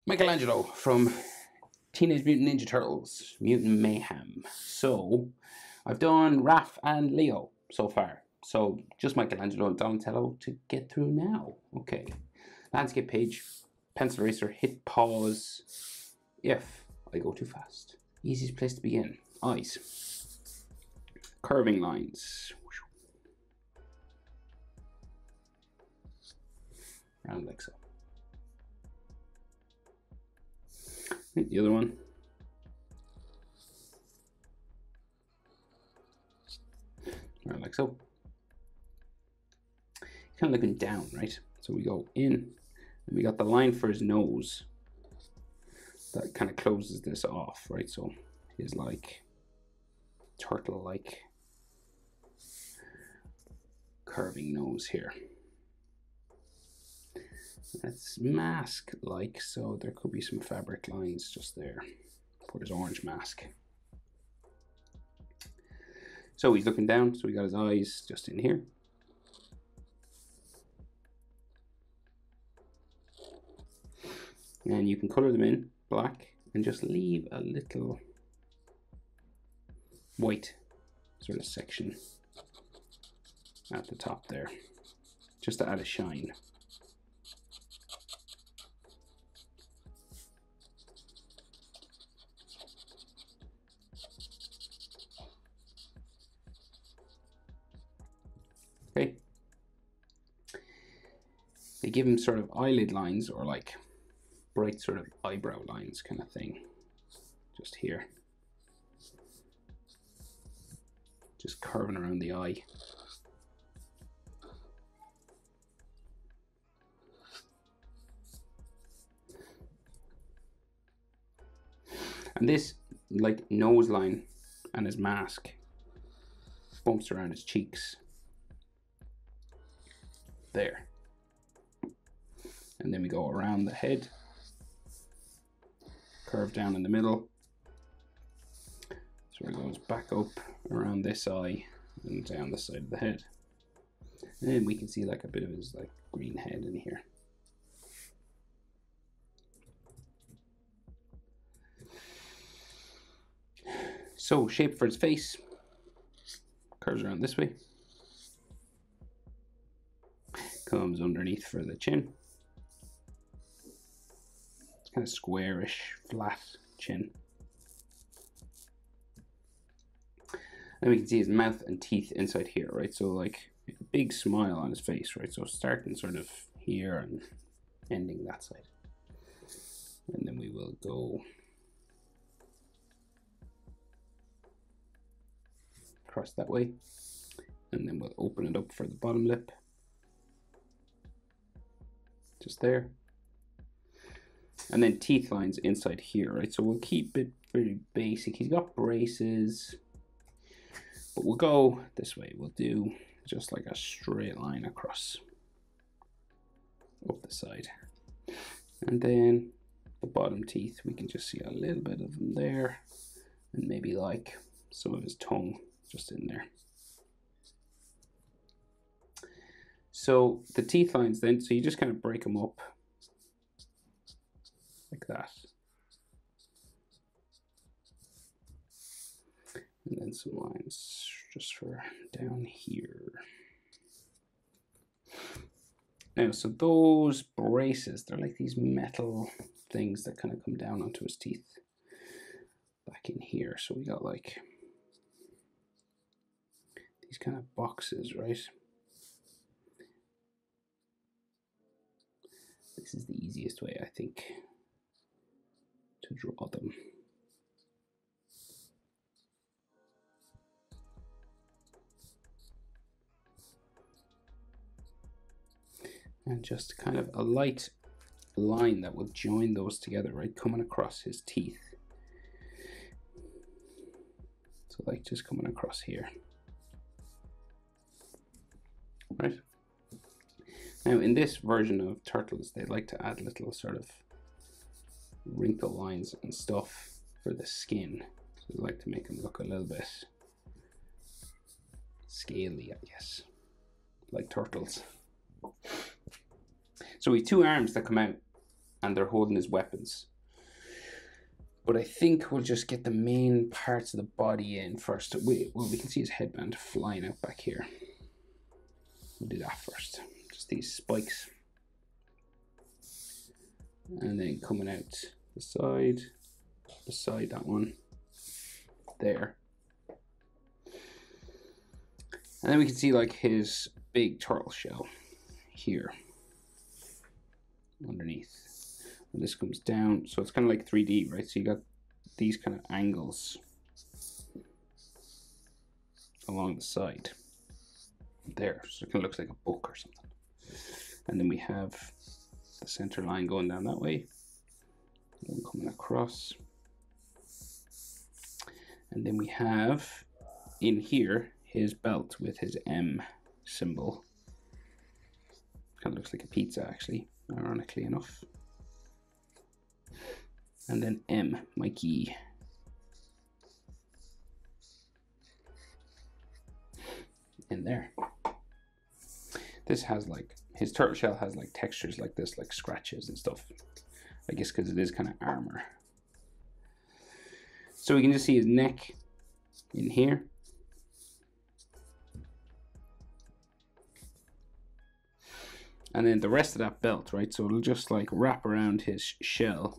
Michelangelo from Teenage Mutant Ninja Turtles, Mutant Mayhem. So, I've done Raph and Leo so far. So, just Michelangelo and Donatello to get through now. Okay. Landscape page, pencil eraser, hit pause if I go too fast. Easiest place to begin. Eyes. Curving lines. Round like so. The other one. Right, like so. Kind of looking down, right? So we go in, and we got the line for his nose that kind of closes this off, right? So he's like turtle-like curving nose here. That's mask-like, so there could be some fabric lines just there for his orange mask. So he's looking down, so we got his eyes just in here. And you can color them in black and just leave a little white sort of section at the top there, just to add a shine. Okay. They give him sort of eyelid lines, or like bright sort of eyebrow lines kind of thing, just here, just curving around the eye. And this like nose line and his mask bumps around his cheeks there, and then we go around the head, curve down in the middle, so it goes back up around this eye and down the side of the head, and then we can see like a bit of his like green head in here. So shape for his face, curves around this way, comes underneath for the chin. It's kind of squarish, flat chin. And we can see his mouth and teeth inside here, right? So like a big smile on his face, right? So starting sort of here and ending that side. And then we will go across that way. And then we'll open it up for the bottom lip. Just there. And then teeth lines inside here, right? So we'll keep it pretty basic. He's got braces, but we'll go this way. We'll do just like a straight line across up the side. And then the bottom teeth, we can just see a little bit of them there, and maybe like some of his tongue just in there. So the teeth lines then, so you just kind of break them up like that. And then some lines just for down here. Now, so those braces, they're like these metal things that kind of come down onto his teeth back in here. So we got like these kind of boxes, right? This is the easiest way, I think, to draw them. And just kind of a light line that will join those together, right? Coming across his teeth. So like just coming across here. Right? Now in this version of Turtles, they like to add little sort of wrinkle lines and stuff for the skin. So they like to make them look a little bit scaly, I guess, like turtles. So we have two arms that come out and they're holding his weapons. But I think we'll just get the main parts of the body in first. We can see his headband flying out back here. We'll do that first. Just these spikes. And then coming out the side, beside that one, there. And then we can see like his big turtle shell here underneath. And this comes down, so it's kind of like 3D, right? So you got these kind of angles along the side there, so it kind of looks like a book or something. And then we have the center line going down that way, and coming across. And then we have in here his belt with his M symbol. Kind of looks like a pizza, actually, ironically enough. And then M, Mikey. In there. This has like, his turtle shell has like textures like this, like scratches and stuff. I guess because it is kind of armor. So we can just see his neck in here. And then the rest of that belt, right? So it'll just like wrap around his shell.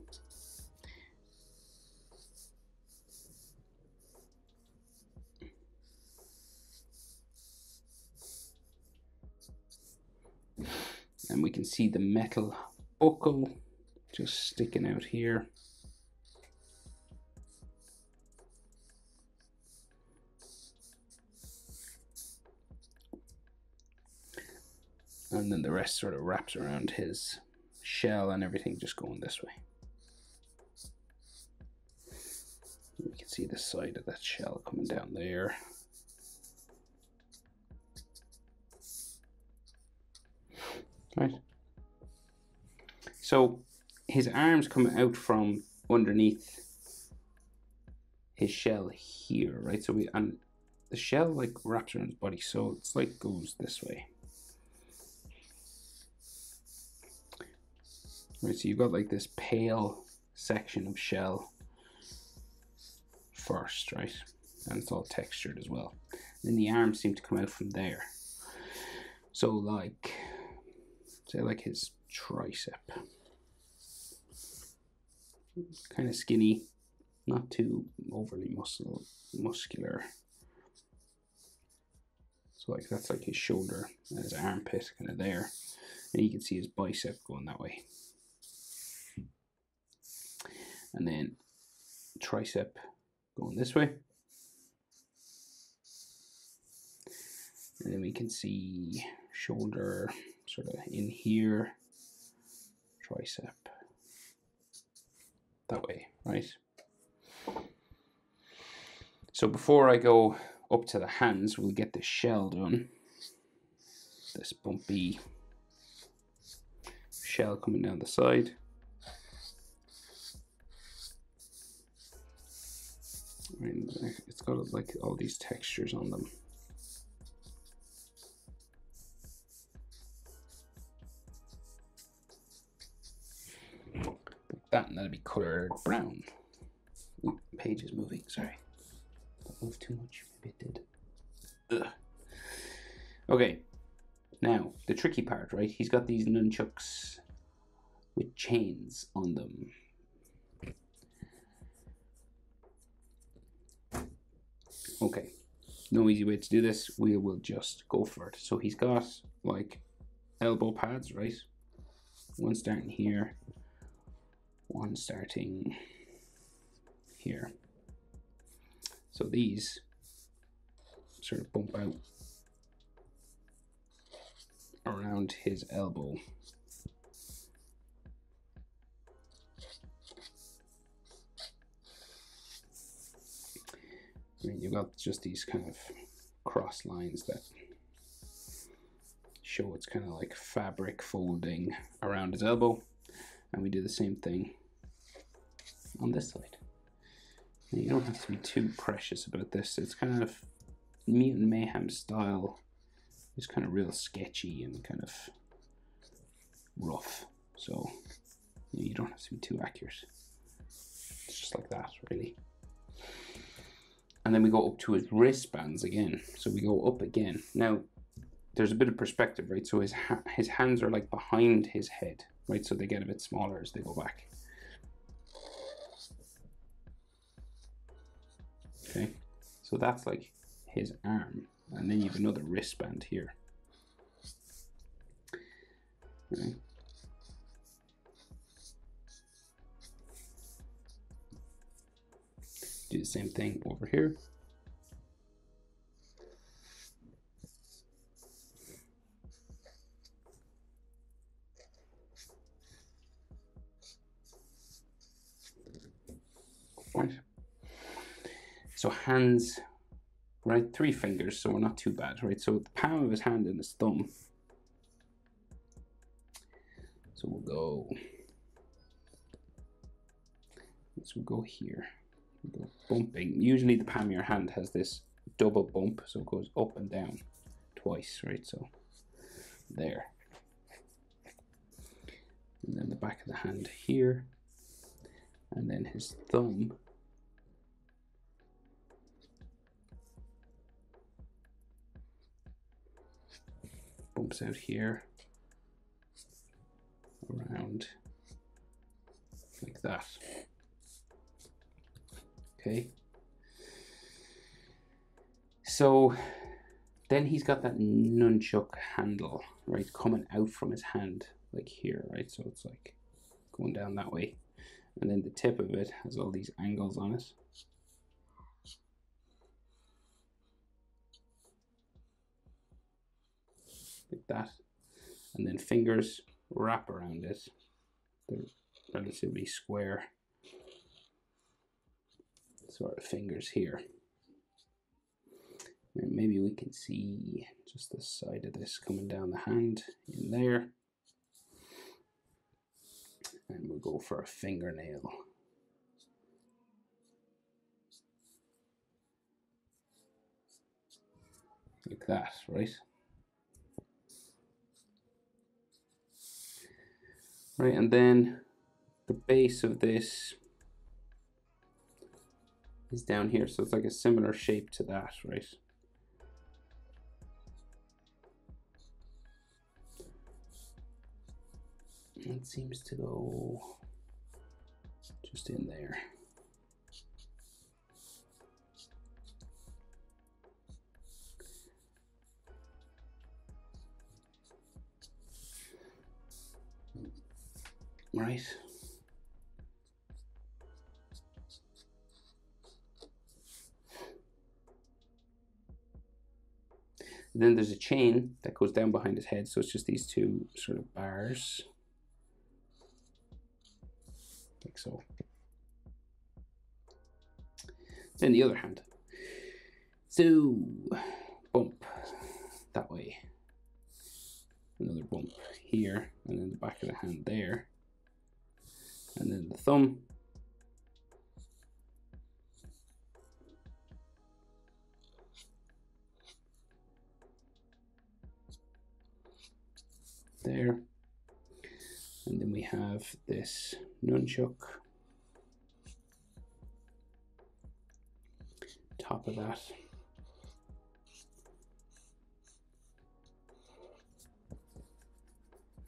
And we can see the metal buckle just sticking out here. And then the rest sort of wraps around his shell and everything just going this way. We can see the side of that shell coming down there. Right. So his arms come out from underneath his shell here, right? So and the shell like wraps around his body, so it's like goes this way. Right, so you've got like this pale section of shell first, right? And it's all textured as well. Then the arms seem to come out from there. So like, say like his tricep. Kind of skinny, not too overly muscular. So like that's like his shoulder and his armpit kind of there. And you can see his bicep going that way. And then tricep going this way. And then we can see shoulder sort of in here, tricep that way, right? So before I go up to the hands, we'll get the shell done. This bumpy shell coming down the side. And it's got like all these textures on them. Like that, and that'll be colored brown. Ooh, page is moving, sorry. Don't move too much, maybe it did. Ugh. Okay, now the tricky part, right? He's got these nunchucks with chains on them. Okay, no easy way to do this. We will just go for it. So he's got like elbow pads, right? One starting here, one starting here. So these sort of bump out around his elbow. I mean, you've got just these kind of cross lines that show it's kind of like fabric folding around his elbow, and we do the same thing on this side. Now, you don't have to be too precious about this. It's kind of Mutant Mayhem style. It's kind of real sketchy and kind of rough. So You don't have to be too accurate. It's just like that, really. And then we go up to his wristbands again. So we go up again. Now, there's a bit of perspective, right? So his hands are like behind his head, right? So they get a bit smaller as they go back. Okay, so that's like his arm. And then you have another wristband here. Right. Do the same thing over here. Right. So hands, right, 3 fingers, so we're not too bad, right? So the palm of his hand and his thumb. So we'll go here. We'll go bumping. Usually the palm of your hand has this double bump, so it goes up and down twice, right? So there. And then the back of the hand here. And then his thumb bumps out here, around like that. Okay. So then he's got that nunchuck handle, right, coming out from his hand, like here, right? So it's like going down that way. And then the tip of it has all these angles on it. Like that. And then fingers wrap around it. They're relatively square sort of fingers here. And maybe we can see just the side of this coming down the hand in there. And we'll go for a fingernail. Like that, right? Right, and then the base of this is down here, so it's like a similar shape to that, right? It seems to go just in there. Right. And then there's a chain that goes down behind his head, so it's just these 2 sort of bars. Like so. Then the other hand. So, bump that way. Another bump here, and then the back of the hand there. And then the thumb. There. And then we have this nunchuck. Top of that.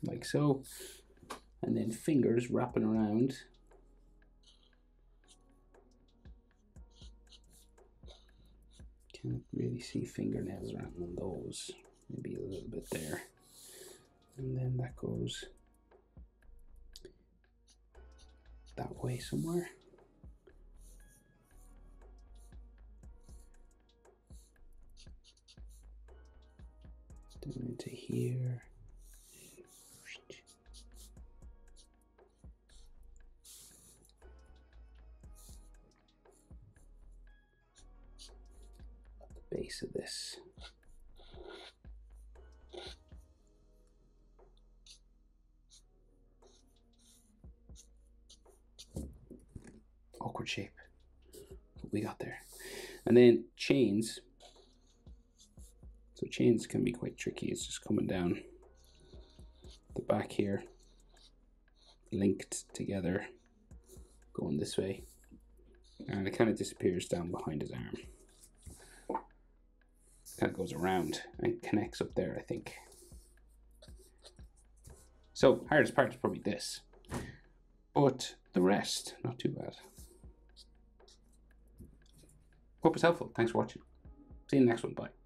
Like so. And then fingers wrapping around. Can't really see fingernails around on those. Maybe a little bit there. And then that goes that way somewhere. Down into here. At the base of this. Awkward shape. What we got there. And then chains. So chains can be quite tricky. It's just coming down the back here linked together going this way, and it kind of disappears down behind his arm. Kind of goes around and connects up there, I think. So hardest part is probably this, but the rest not too bad. Hope it's helpful. Thanks for watching. See you in the next one. Bye.